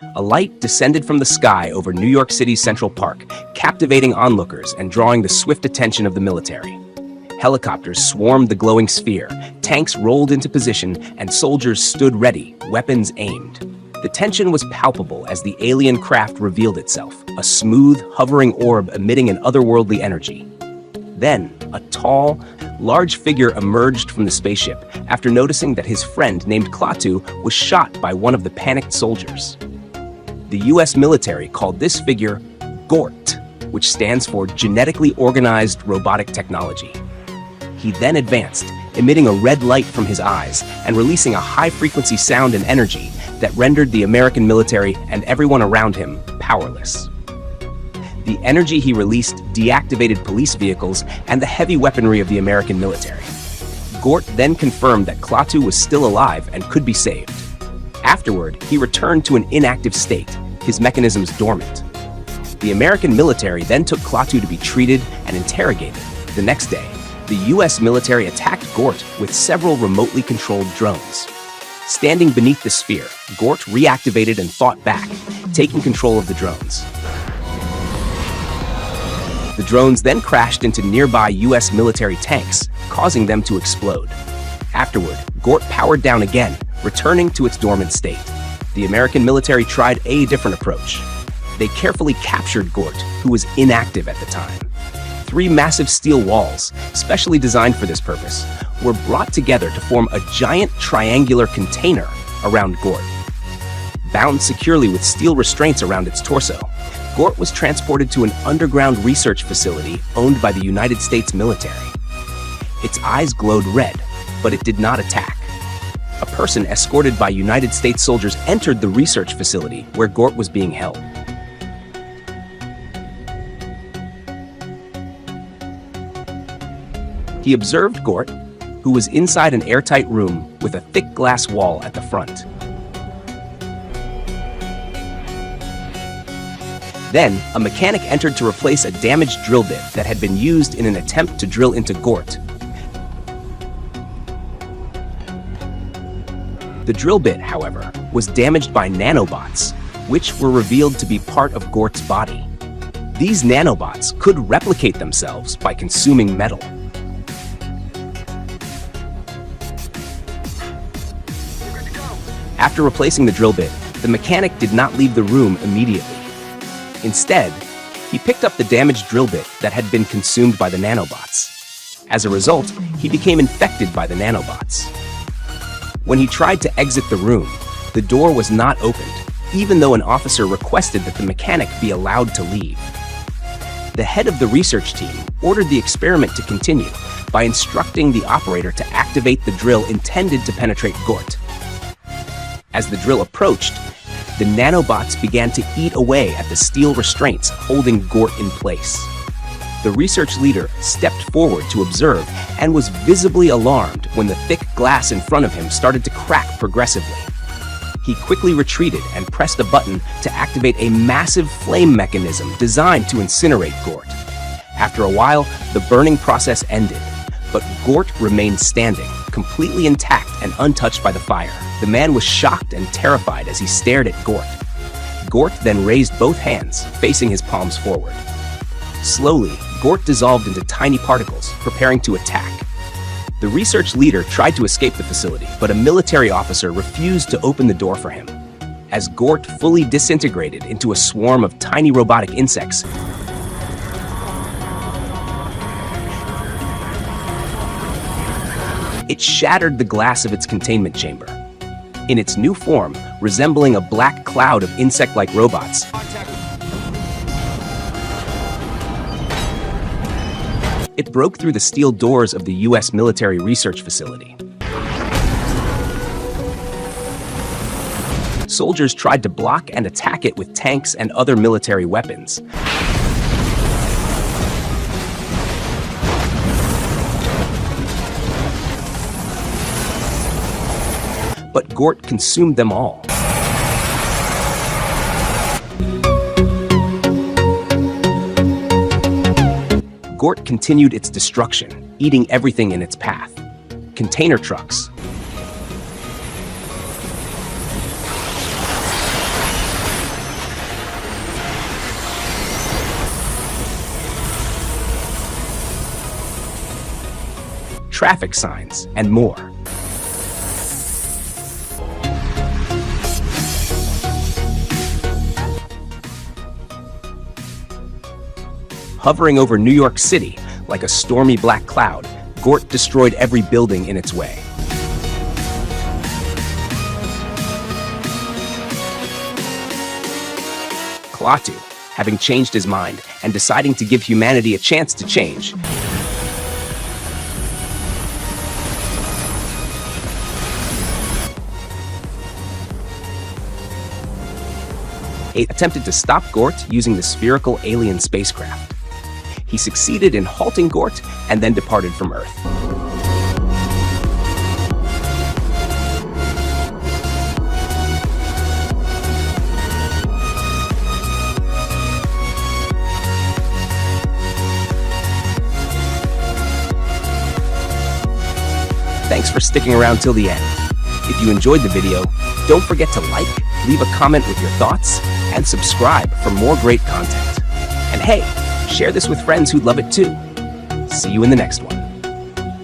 A light descended from the sky over New York City's Central Park, captivating onlookers and drawing the swift attention of the military. Helicopters swarmed the glowing sphere, tanks rolled into position, and soldiers stood ready, weapons aimed. The tension was palpable as the alien craft revealed itself, a smooth, hovering orb emitting an otherworldly energy. Then, a tall, large figure emerged from the spaceship after noticing that his friend named Klaatu was shot by one of the panicked soldiers. The US military called this figure GORT, which stands for Genetically Organized Robotic Technology. He then advanced, emitting a red light from his eyes and releasing a high-frequency sound and energy that rendered the American military and everyone around him powerless. The energy he released deactivated police vehicles and the heavy weaponry of the American military. GORT then confirmed that Klaatu was still alive and could be saved. Afterward, he returned to an inactive state, his mechanisms dormant. The American military then took Klaatu to be treated and interrogated. The next day, the US military attacked GORT with several remotely controlled drones. Standing beneath the sphere, GORT reactivated and fought back, taking control of the drones. The drones then crashed into nearby US military tanks, causing them to explode. Afterward, GORT powered down again, returning to its dormant state. The American military tried a different approach. They carefully captured GORT, who was inactive at the time. 3 massive steel walls, specially designed for this purpose, were brought together to form a giant triangular container around GORT. Bound securely with steel restraints around its torso, GORT was transported to an underground research facility owned by the United States military. Its eyes glowed red, but it did not attack. A person escorted by United States soldiers entered the research facility where GORT was being held. He observed GORT, who was inside an airtight room with a thick glass wall at the front. Then, a mechanic entered to replace a damaged drill bit that had been used in an attempt to drill into GORT. The drill bit, however, was damaged by nanobots, which were revealed to be part of GORT's body. These nanobots could replicate themselves by consuming metal. After replacing the drill bit, the mechanic did not leave the room immediately. Instead, he picked up the damaged drill bit that had been consumed by the nanobots. As a result, he became infected by the nanobots. When he tried to exit the room, the door was not opened, even though an officer requested that the mechanic be allowed to leave. The head of the research team ordered the experiment to continue by instructing the operator to activate the drill intended to penetrate GORT. As the drill approached, the nanobots began to eat away at the steel restraints holding GORT in place. The research leader stepped forward to observe and was visibly alarmed when the thick glass in front of him started to crack progressively. He quickly retreated and pressed a button to activate a massive flame mechanism designed to incinerate GORT. After a while, the burning process ended, but GORT remained standing, completely intact and untouched by the fire. The man was shocked and terrified as he stared at GORT. GORT then raised both hands, facing his palms forward. Slowly, GORT dissolved into tiny particles, preparing to attack. The research leader tried to escape the facility, but a military officer refused to open the door for him. As GORT fully disintegrated into a swarm of tiny robotic insects, it shattered the glass of its containment chamber. In its new form, resembling a black cloud of insect-like robots, it broke through the steel doors of the US military research facility. Soldiers tried to block and attack it with tanks and other military weapons. But GORT consumed them all. GORT continued its destruction, eating everything in its path. Container trucks, traffic signs, and more. Hovering over New York City like a stormy black cloud, GORT destroyed every building in its way. Klaatu, having changed his mind and deciding to give humanity a chance to change, attempted to stop GORT using the spherical alien spacecraft. He succeeded in halting GORT and then departed from Earth. Thanks for sticking around till the end. If you enjoyed the video, don't forget to like, leave a comment with your thoughts, and subscribe for more great content. And hey, share this with friends who'd love it too. See you in the next one.